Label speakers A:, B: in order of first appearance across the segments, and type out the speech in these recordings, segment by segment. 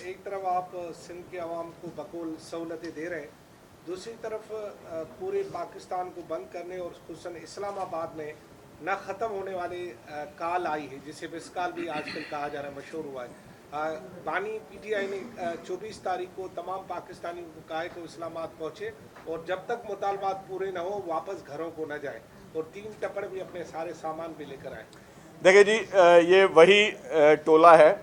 A: ایک طرف آپ سندھ کے عوام کو بقول سہولتیں دے رہے ہیں, دوسری طرف پورے پاکستان کو بند کرنے اور خصوصاً اسلام آباد میں نہ ختم ہونے والی کال آئی ہے, جسے وس کال بھی آج کل کہا جا رہا ہے, مشہور ہوا ہے. بانی پی ٹی آئی نے 24 تاریخ کو تمام پاکستانیوں کو کہا ہے کہ وہ اسلام آباد پہنچے اور جب تک مطالبات پورے نہ ہو واپس گھروں کو نہ جائیں, اور 3 ٹپڑ بھی اپنے سارے سامان بھی لے کر آئیں.
B: دیکھیں جی, یہ وہی ٹولہ ہے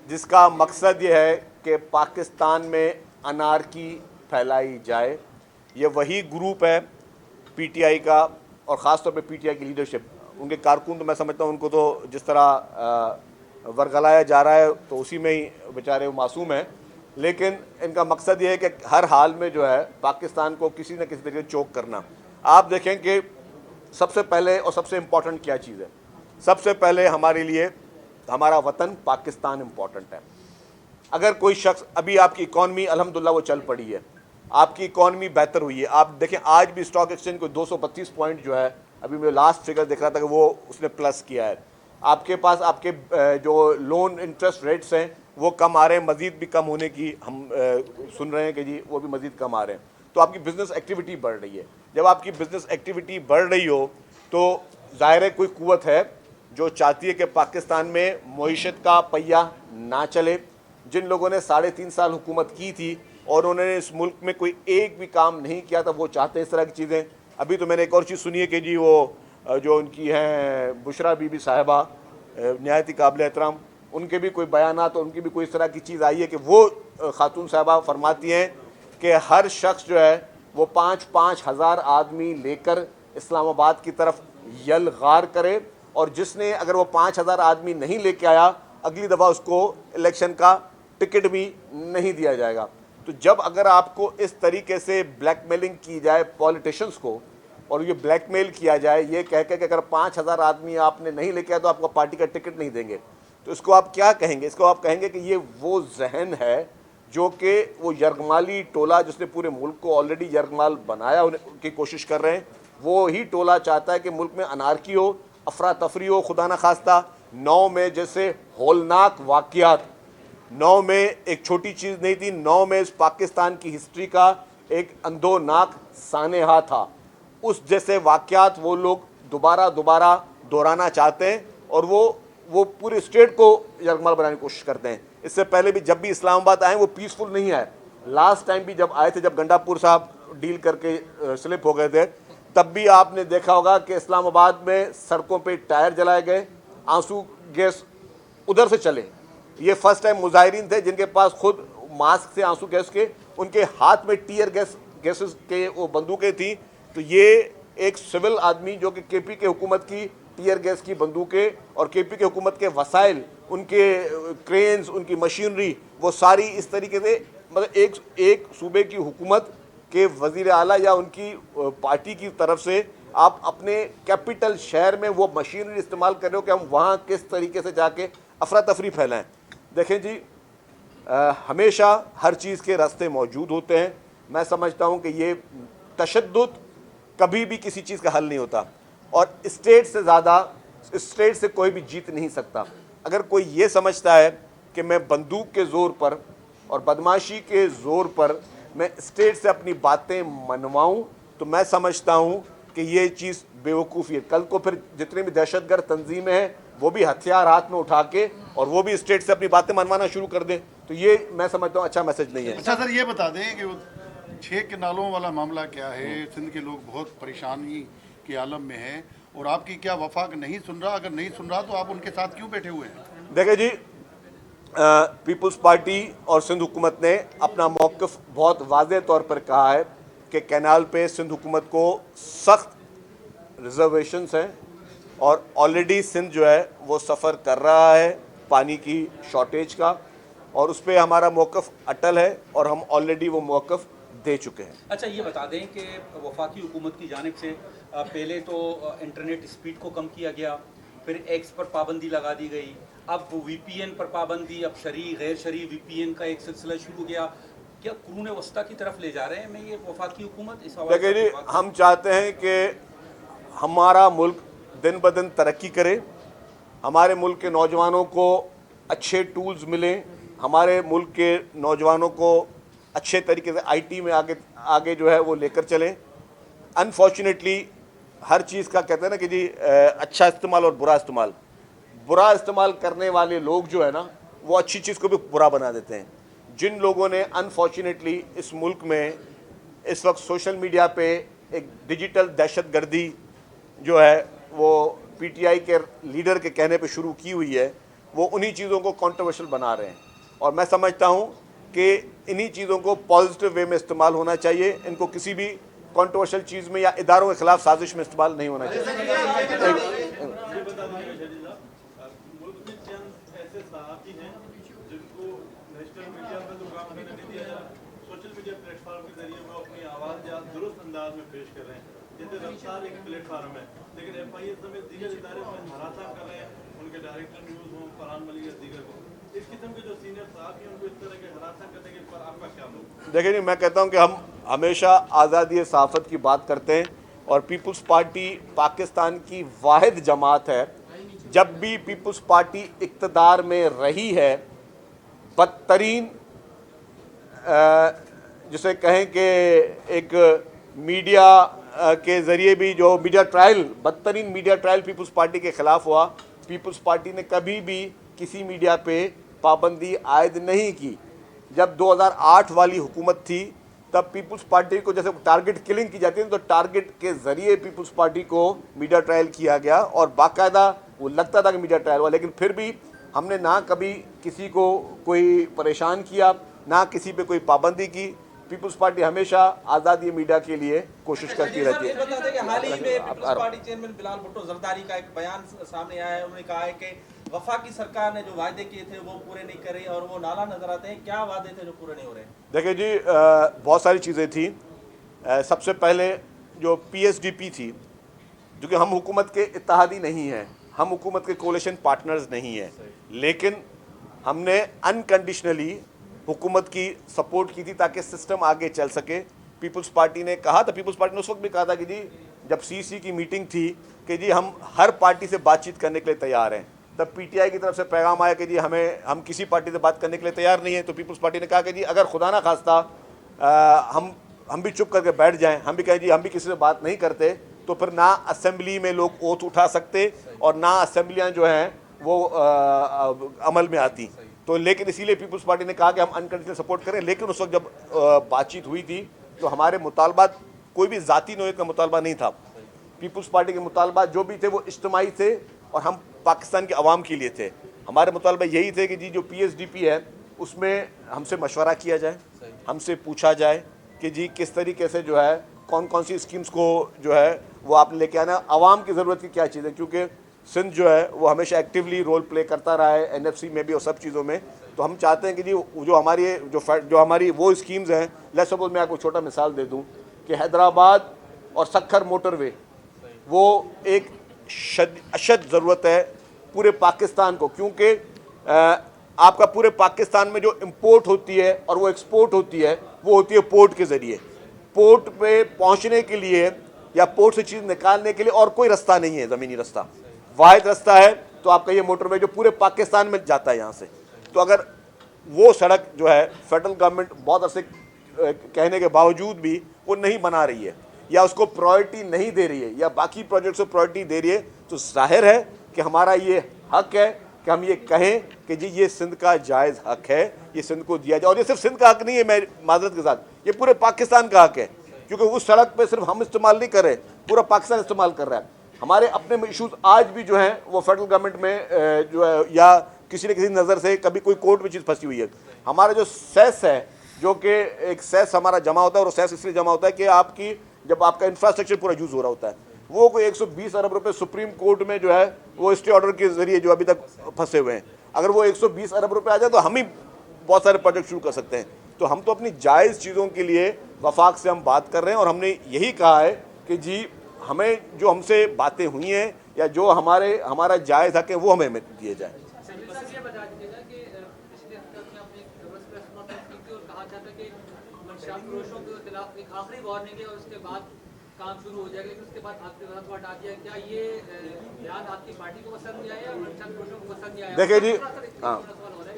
B: جس کا مقصد یہ ہے کہ پاکستان میں انارکی پھیلائی جائے. یہ وہی گروپ ہے پی ٹی آئی کا, اور خاص طور پہ پی ٹی آئی کی لیڈرشپ, ان کے کارکن تو میں سمجھتا ہوں ان کو تو جس طرح ورگلایا جا رہا ہے تو اسی میں ہی بیچارے وہ معصوم ہیں, لیکن ان کا مقصد یہ ہے کہ ہر حال میں جو ہے پاکستان کو کسی نہ کسی طریقے چوک کرنا. آپ دیکھیں کہ سب سے پہلے اور سب سے امپورٹنٹ کیا چیز ہے. سب سے پہلے ہمارے لیے ہمارا وطن پاکستان امپورٹنٹ ہے. اگر کوئی شخص, ابھی آپ کی اکانومی الحمدللہ وہ چل پڑی ہے, آپ کی اکانومی بہتر ہوئی ہے. آپ دیکھیں آج بھی اسٹاک ایکسچینج کو 232 پوائنٹ جو ہے, ابھی میں لاسٹ فگر دیکھ رہا تھا کہ وہ اس نے پلس کیا ہے. آپ کے پاس آپ کے جو لون انٹرسٹ ریٹس ہیں وہ کم آ رہے ہیں, مزید بھی کم ہونے کی ہم سن رہے ہیں کہ جی وہ بھی مزید کم آ رہے ہیں. تو آپ کی بزنس ایکٹیویٹی بڑھ رہی ہے. جب آپ کی بزنس ایکٹیویٹی بڑھ رہی ہو تو ظاہر ہے کوئی قوت ہے جو چاہتی ہے کہ پاکستان میں معیشت کا پہیہ نہ چلے. جن لوگوں نے 3.5 سال حکومت کی تھی اور انہوں نے اس ملک میں کوئی ایک بھی کام نہیں کیا تھا, وہ چاہتے ہیں اس طرح کی چیزیں. ابھی تو میں نے ایک اور چیز سنی ہے کہ جی وہ جو ان کی ہیں بشرا بی بی صاحبہ, نہایت ہی قابل احترام, ان کے بھی کوئی بیانات اور ان کی بھی کوئی اس طرح کی چیز آئی ہے کہ وہ خاتون صاحبہ فرماتی ہیں کہ ہر شخص جو ہے وہ 5-5 ہزار آدمی لے کر اسلام آباد کی طرف یلغار کرے, اور جس نے اگر وہ 5,000 آدمی نہیں لے کے آیا اگلی دفعہ اس کو الیکشن کا ٹکٹ بھی نہیں دیا جائے گا. تو جب اگر آپ کو اس طریقے سے بلیک میلنگ کی جائے پولیٹیشنز کو, اور یہ بلیک میل کیا جائے یہ کہہ کے کہ اگر 5,000 آدمی آپ نے نہیں لے کے آیا تو آپ کو پارٹی کا ٹکٹ نہیں دیں گے, تو اس کو آپ کیا کہیں گے؟ اس کو آپ کہیں گے کہ یہ وہ ذہن ہے جو کہ وہ یرغمالی ٹولہ جس نے پورے ملک کو آلریڈی یرغمال بنایا کی کوشش کر رہے ہیں. وہ ہی ٹولہ چاہتا ہے کہ ملک میں انارکی ہو, افراتفری ہو, خدا نہ خواستہ 9 میں جیسے ہولناک واقعات, 9 میں ایک چھوٹی چیز نہیں تھی, 9 میں اس پاکستان کی ہسٹری کا ایک اندھوناک سانحہ تھا. اس جیسے واقعات وہ لوگ دوبارہ دہرانا چاہتے ہیں, اور وہ پورے اسٹیٹ کو یرغمال بنانے کی کوشش کرتے ہیں. اس سے پہلے بھی جب بھی اسلام آباد آئے وہ پیسفل نہیں آئے. لاسٹ ٹائم بھی جب آئے تھے, جب گنڈا پور صاحب ڈیل کر کے سلپ ہو گئے تھے, تب بھی آپ نے دیکھا ہوگا کہ اسلام آباد میں سڑکوں پہ ٹائر جلائے گئے, آنسو گیس ادھر سے چلے. یہ فرسٹ ٹائم مظاہرین تھے جن کے پاس خود ماسک سے آنسو گیس کے, ان کے ہاتھ میں ٹیئر گیسز کے وہ بندوقیں تھیں. تو یہ ایک سول آدمی جو کہ کے پی کے حکومت کی ٹیئر گیس کی بندوقیں اور کے پی کے حکومت کے وسائل, ان کے کرینز, ان کی مشینری, وہ ساری اس طریقے سے, مطلب ایک صوبے کی حکومت کے وزیر اعلیٰ یا ان کی پارٹی کی طرف سے آپ اپنے کیپٹل شہر میں وہ مشینری استعمال کر رہے ہو کہ ہم وہاں کس طریقے سے جا کے افراتفری پھیلائیں. دیکھیں جی, ہمیشہ ہر چیز کے راستے موجود ہوتے ہیں. میں سمجھتا ہوں کہ یہ تشدد کبھی بھی کسی چیز کا حل نہیں ہوتا, اور اسٹیٹ سے زیادہ اسٹیٹ سے کوئی بھی جیت نہیں سکتا. اگر کوئی یہ سمجھتا ہے کہ میں بندوق کے زور پر اور بدماشی کے زور پر میں اسٹیٹ سے اپنی باتیں منواؤں, تو میں سمجھتا ہوں کہ یہ چیز بیوقوفی ہے. کل کو پھر جتنے بھی دہشت گرد تنظیمیں ہیں وہ بھی ہتھیار ہاتھ میں اٹھا کے اور وہ بھی اسٹیٹ سے اپنی باتیں منوانا شروع کر دیں, تو یہ میں سمجھتا ہوں اچھا میسج نہیں ہے.
C: اچھا سر, یہ بتا دیں کہ 6 کنالوں والا معاملہ کیا ہے؟ سندھ کے لوگ بہت پریشانی کے عالم میں ہیں, اور آپ کی کیا وفاق نہیں سن رہا؟ اگر نہیں سن رہا تو آپ ان کے ساتھ کیوں بیٹھے ہوئے ہیں؟
B: دیکھیں جی, پیپلز پارٹی اور سندھ حکومت نے اپنا موقف بہت واضح طور پر کہا ہے کہ کینال پہ سندھ حکومت کو سخت ریزرویشنز ہیں, اور آلریڈی سندھ جو ہے وہ سفر کر رہا ہے پانی کی شارٹیج کا, اور اس پہ ہمارا موقف اٹل ہے اور ہم آلریڈی وہ موقف دے چکے ہیں.
D: اچھا, یہ بتا دیں کہ وفاقی حکومت کی جانب سے پہلے تو انٹرنیٹ اسپیڈ کو کم کیا گیا, پھر ایکس پر پابندی لگا دی گئی, اب وی پی این پر پابندی, اب شرعی غیر شرعی وی پی این کا ایک سلسلہ شروع کیا. کیا قرون وسطیٰ کی طرف لے جا رہے ہیں میں یہ وفاقی حکومت؟ اس حوالے سے
B: دیکھیں جی, ہم چاہتے ہیں کہ ہمارا ملک دن بدن ترقی کرے, ہمارے ملک کے نوجوانوں کو اچھے ٹولز ملیں, ہمارے ملک کے نوجوانوں کو اچھے طریقے سے آئی ٹی میں آگے جو ہے وہ لے کر چلیں. انفارچونیٹلی ہر چیز کا کہتے ہیں نا کہ جی اچھا استعمال اور برا استعمال کرنے والے لوگ جو ہے نا وہ اچھی چیز کو بھی برا بنا دیتے ہیں. جن لوگوں نے انفارچونیٹلی اس ملک میں اس وقت سوشل میڈیا پہ ایک ڈیجیٹل دہشت گردی جو ہے وہ پی ٹی آئی کے لیڈر کے کہنے پہ شروع کی ہوئی ہے, وہ انہی چیزوں کو کنٹروورشل بنا رہے ہیں. اور میں سمجھتا ہوں کہ انہی چیزوں کو پازیٹیو وے میں استعمال ہونا چاہیے, ان کو کسی بھی کنٹروورشل چیز میں یا اداروں کے خلاف سازش میں استعمال نہیں ہونا چاہیے.
E: سوشل میڈیا پلیٹ فارم کے ذریعے وہ اپنی آواز یا درست انداز میں پیش کر رہے ہیں. جیسے رفتار ایک پلیٹ فارم ہے, لیکن ایف آئی اے سمیت دیگر ادارے میں ہراساں کر رہے ہیں, ان کے ڈائریکٹر نیوز ہوں, فرحان ملک یا دیگر کو. اس قسم کے جو سینئر صحافی ہیں ان کو اس طرح کے ہراساں کرنے کے پر آپ کا کیا موقف؟
B: دیکھیں میں کہتا ہوں کہ ہم ہمیشہ آزادی صحافت کی بات کرتے ہیں, اور پیپلز پارٹی پاکستان کی واحد جماعت ہے. جب بھی پیپلز پارٹی اقتدار میں رہی ہے, بدترین جسے کہیں کہ ایک میڈیا کے ذریعے بھی جو بدترین میڈیا ٹرائل پیپلز پارٹی کے خلاف ہوا. پیپلز پارٹی نے کبھی بھی کسی میڈیا پہ پابندی عائد نہیں کی. جب 2008 والی حکومت تھی تب پیپلز پارٹی کو جیسے ٹارگٹ کلنگ کی جاتی ہے تو ٹارگٹ کے ذریعے پیپلز پارٹی کو میڈیا ٹرائل کیا گیا, اور باقاعدہ وہ لگتا تھا کہ میڈیا ٹرائل ہوا, لیکن پھر بھی ہم نے نہ کبھی کسی کو کوئی پریشان کیا, نہ کسی پہ کوئی پابندی کی. پیپلز پارٹی ہمیشہ آزادی میڈیا کے لیے کوشش کرتی رہتی ہے.
F: بتا دیں کہ حال ہی میں پیپلز پارٹی چیئرمین بلال بھٹو زرداری کا ایک بیان سامنے آیا ہے. انہوں نے کہا ہے کہ وفاقی سرکار نے جو وعدے کیے تھے وہ پورے نہیں کر رہی اور وہ نالا نظر آتے ہیں. کیا وعدے تھے جو پورے نہیں ہو رہے؟
B: دیکھیں جی بہت ساری چیزیں تھیں. سب سے پہلے جو پی ایس ڈی پی تھی, جو کہ ہم حکومت کے اتحادی نہیں ہیں, ہم حکومت کے کولیشن پارٹنرز نہیں ہیں, لیکن ہم نے انکنڈیشنلی حکومت کی سپورٹ کی تھی تاکہ سسٹم آگے چل سکے. پیپلز پارٹی نے کہا تھا, پیپلز پارٹی نے اس وقت بھی کہا تھا کہ جی جب سی سی کی میٹنگ تھی کہ جی ہم ہر پارٹی سے بات چیت کرنے کے لیے تیار ہیں. تب پی ٹی آئی کی طرف سے پیغام آیا کہ جی ہم کسی پارٹی سے بات کرنے کے لیے تیار نہیں ہیں. تو پیپلز پارٹی نے کہا کہ جی اگر خدا نہ خواستہ ہم بھی چپ کر کے بیٹھ جائیں, ہم بھی کہیں جی ہم بھی کسی سے بات نہیں کرتے, تو پھر نہ اسمبلی میں لوگ اوتھ اٹھا سکتے اور نہ اسمبلیاں جو ہیں وہ عمل میں آتی. تو لیکن اسی لیے پیپلز پارٹی نے کہا کہ ہم انکنڈیشنل سپورٹ کریں. لیکن اس وقت جب بات چیت ہوئی تھی تو ہمارے مطالبات کوئی بھی ذاتی نوعیت کا مطالبہ نہیں تھا. پیپلز پارٹی کے مطالبات جو بھی تھے وہ اجتماعی تھے اور ہم پاکستان کے عوام کے لیے تھے. ہمارے مطالبہ یہی تھے کہ جی جو پی ایس ڈی پی ہے اس میں ہم سے مشورہ کیا جائے, ہم سے پوچھا جائے کہ جی کس طریقے سے جو ہے کون سی اسکیمز کو جو ہے وہ آپ نے لے کے آنا, عوام کی ضرورت کی کیا چیز ہے. کیونکہ سندھ جو ہے وہ ہمیشہ ایکٹیولی رول پلے کرتا رہا ہے این ایف سی میں بھی اور سب چیزوں میں. تو ہم چاہتے ہیں کہ جی جو ہماری وہ اسکیمز ہیں, لیٹس سپوز میں آپ کو چھوٹا مثال دے دوں کہ حیدرآباد اور سکھر موٹر وے وہ ایک اشد ضرورت ہے پورے پاکستان کو, کیونکہ آپ کا پورے پاکستان میں جو امپورٹ ہوتی ہے اور وہ ایکسپورٹ ہوتی ہے وہ ہوتی ہے پورٹ کے ذریعے. پورٹ پہ پہنچنے کے لیے یا پورٹ سے چیز نکالنے کے لیے اور کوئی رستہ نہیں ہے, زمینی رستہ واحد رستہ ہے تو آپ کا یہ موٹر وے جو پورے پاکستان میں جاتا ہے یہاں سے. تو اگر وہ سڑک جو ہے فیڈرل گورنمنٹ بہت عرصے کہنے کے باوجود بھی وہ نہیں بنا رہی ہے یا اس کو پرائرٹی نہیں دے رہی ہے یا باقی پروجیکٹس کو پرائرٹی دے رہی ہے, تو ظاہر ہے کہ ہمارا یہ حق ہے کہ ہم یہ کہیں کہ جی یہ سندھ کا جائز حق ہے, یہ سندھ کو دیا جائے. اور یہ صرف سندھ کا حق نہیں ہے, میں معذرت کے ساتھ یہ پورے پاکستان کا حق ہے, کیونکہ اس سڑک پہ صرف ہم استعمال نہیں کر رہے, پورا پاکستان استعمال کر رہا ہے. ہمارے اپنے ایشوز آج بھی جو ہیں وہ فیڈرل گورنمنٹ میں جو ہے یا کسی نہ کسی نظر سے کبھی کوئی کورٹ میں چیز پھنسی ہوئی ہے. ہمارا جو سیس ہے, جو کہ ایک سیس ہمارا جمع ہوتا ہے, اور سیس اس لیے جمع ہوتا ہے کہ جب آپ کا انفراسٹرکچر پورا یوز ہو رہا ہوتا ہے, وہ کوئی 120 ارب روپے سپریم کورٹ میں جو ہے وہ اسٹے آرڈر کے ذریعے جو ابھی تک پھنسے ہوئے ہیں, اگر وہ 120 ارب روپے آ جائے تو ہم ہی بہت سارے پروجیکٹ شروع کر سکتے ہیں. تو ہم تو اپنی جائز چیزوں کے لیے وفاق سے ہم بات کر رہے ہیں, اور ہم نے یہی کہا ہے کہ جی ہمیں جو ہم سے باتیں ہوئی ہیں یا جو ہمارا جائز حق ہے وہ ہمیں دیے جائیں.
G: کام شروع ہو جائے گا, لیکن اس کے بعد آپ کے ساتھ وہ ہٹا دیا. کیا یہ بیان آپ کی پارٹی کو پسند نہیں آیا اور منشا فروشوں کو پسند نہیں آیا؟
B: دیکھیں جی
G: سوال ہو رہا ہے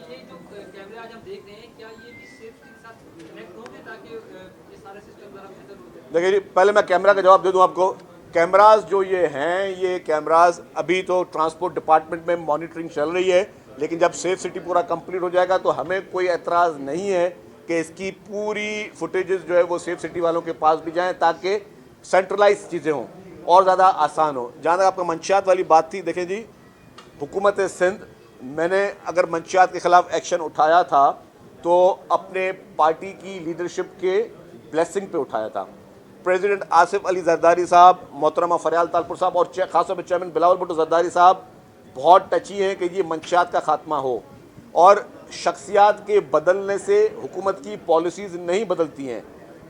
G: کہ یہ جو کیمرے آج ہم دیکھ رہے ہیں کیا یہ بھی سیفٹی کے ساتھ کنیکٹ ہوں گے تاکہ یہ سارے سسٹم ذرا بہتر ہو جائے؟
B: دیکھیے جی، پہلے میں کیمرہ کا جواب دے دوں آپ کو. کیمراز جو یہ ہیں، یہ کیمراز ابھی تو ٹرانسپورٹ ڈپارٹمنٹ میں مانیٹرنگ چل رہی ہے، لیکن جب سیف سٹی پورا کمپلیٹ ہو جائے گا تو ہمیں کوئی اعتراض نہیں ہے کہ اس کی پوری فوٹیجز جو ہے وہ سیف سٹی والوں کے پاس بھی جائیں تاکہ سینٹرلائز چیزیں ہوں اور زیادہ آسان ہو. جہاں تک آپ کا منشیات والی بات تھی، دیکھیں جی، حکومت سندھ، میں نے اگر منشیات کے خلاف ایکشن اٹھایا تھا تو اپنے پارٹی کی لیڈرشپ کے بلیسنگ پہ اٹھایا تھا. پریزیڈنٹ آصف علی زرداری صاحب، محترمہ فریال تالپور صاحب اور خاص طور پہ چیئرمین بلاول بھٹو زرداری صاحب بہت ٹچی ہیں کہ یہ منشیات کا خاتمہ ہو، اور شخصیات کے بدلنے سے حکومت کی پالیسیز نہیں بدلتی ہیں.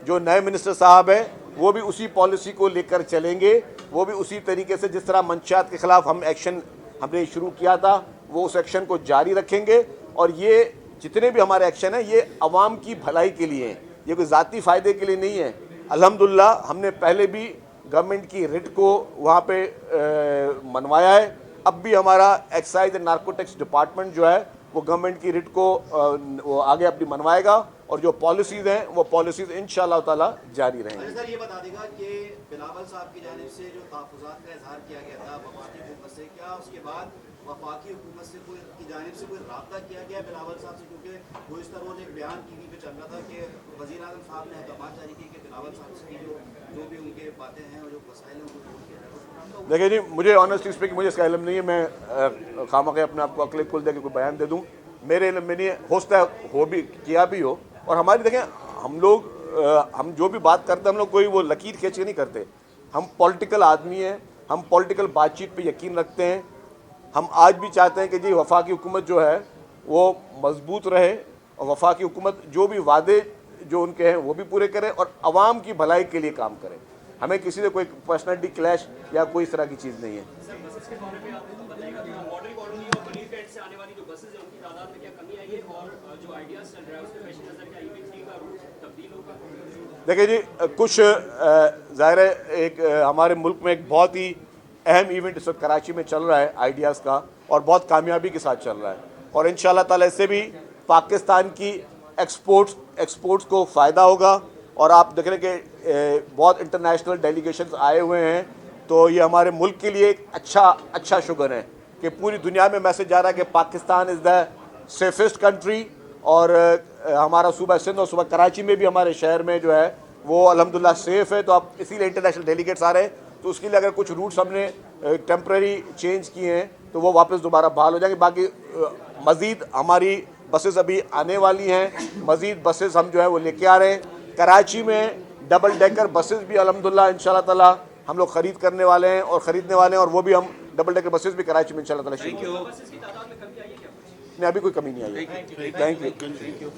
B: جو نئے منسٹر صاحب ہیں وہ بھی اسی پالیسی کو لے کر چلیں گے، وہ بھی اسی طریقے سے جس طرح منشیات کے خلاف ہم ایکشن ہم نے شروع کیا تھا وہ اس ایکشن کو جاری رکھیں گے. اور یہ جتنے بھی ہمارے ایکشن ہیں یہ عوام کی بھلائی کے لیے ہیں، یہ کوئی ذاتی فائدے کے لیے نہیں ہے. الحمدللہ ہم نے پہلے بھی گورنمنٹ کی ریٹ کو وہاں پہ منوایا ہے. اب بھی ہمارا ایکسائز اینڈ نارکوٹکس ڈپارٹمنٹ جو ہے وہ گورنمنٹ کی ریٹ کو وہ آگے اپنی منوائے گا، اور جو پالیسیز ہیں وہ پالیسیز انشاءاللہ تعالیٰ جاری رہیں گی.
H: سر یہ بتا دے گا کہ بلاول صاحب کی جانب سے جو تحفظات کا اظہار کیا گیا تھا وفاقی حکومت سے، کیا اس کے بعد وفاقی حکومت سے کی جانب سے کوئی رابطہ کیا گیا بلاول صاحب سے؟ کیونکہ گزشتہ روز ایک بیان ٹی وی پہ چل رہا تھا کہ وزیر اعظم صاحب نے احکامات جاری کیے کہ بلاول صاحب سے جو بھی ان کے باتیں ہیں اور جو مسائل ہیں ان کو دور کیا جائے.
B: دیکھیں جی، مجھے آنیسٹلی اسپیکنگ مجھے اس کا علم نہیں ہے، میں خامخواہ اپنے آپ کو عقل کھل دے کے کوئی بیان دے دوں، میرے علم میں نہیں ہے. ہو سکتا ہے ہو بھی کیا بھی ہو. اور ہماری دیکھیں، ہم لوگ ہم جو بھی بات کرتے ہیں ہم لوگ کوئی وہ لکیر کھینچ کے نہیں کرتے. ہم پولیٹیکل آدمی ہیں، ہم پولیٹیکل بات چیت پہ یقین رکھتے ہیں. ہم آج بھی چاہتے ہیں کہ جی وفاقی حکومت جو ہے وہ مضبوط رہے، اور وفاقی حکومت جو بھی وعدے جو ان کے ہیں وہ بھی پورے کرے اور عوام کی بھلائی کے لیے کام کرے. ہمیں کسی سے کوئی پرسنالٹی کلیش یا کوئی اس طرح کی چیز نہیں ہے. دیکھیں جی، کچھ ظاہر ہے ایک ہمارے ملک میں ایک بہت ہی اہم ایونٹ اس وقت کراچی میں چل رہا ہے آئیڈیاز کا، اور بہت کامیابی کے ساتھ چل رہا ہے، اور انشاءاللہ تعالیٰ اس سے بھی پاکستان کی ایکسپورٹس کو فائدہ ہوگا. اور آپ دیکھ رہے ہیں کہ بہت انٹرنیشنل ڈیلیگیشنز آئے ہوئے ہیں، تو یہ ہمارے ملک کے لیے ایک اچھا شگن ہے کہ پوری دنیا میں میسج جا رہا ہے کہ پاکستان از دا سیفسٹ کنٹری. اور ہمارا صوبہ سندھ اور صوبہ کراچی میں بھی ہمارے شہر میں جو ہے وہ الحمدللہ سیف ہے. تو اب اسی لیے انٹرنیشنل ڈیلیگیٹس آ رہے ہیں، تو اس کے لیے اگر کچھ روٹس ہم نے ٹیمپرری چینج کیے ہیں تو وہ واپس دوبارہ بحال ہو جائیں گے. باقی مزید ہماری بسز ابھی آنے والی ہیں، مزید بسز ہم جو ہے وہ لے کے آ رہے ہیں. کراچی میں ڈبل ڈیکر بسز بھی الحمدللہ انشاءاللہ تعالیٰ ہم لوگ خرید کرنے والے ہیں اور خریدنے والے ہیں، اور وہ بھی ہم ڈبل ڈیکر بسز بھی کراچی میں انشاءاللہ تعالیٰ شروع. نہیں، ابھی کوئی کمی نہیں آئی ہے. Thank you.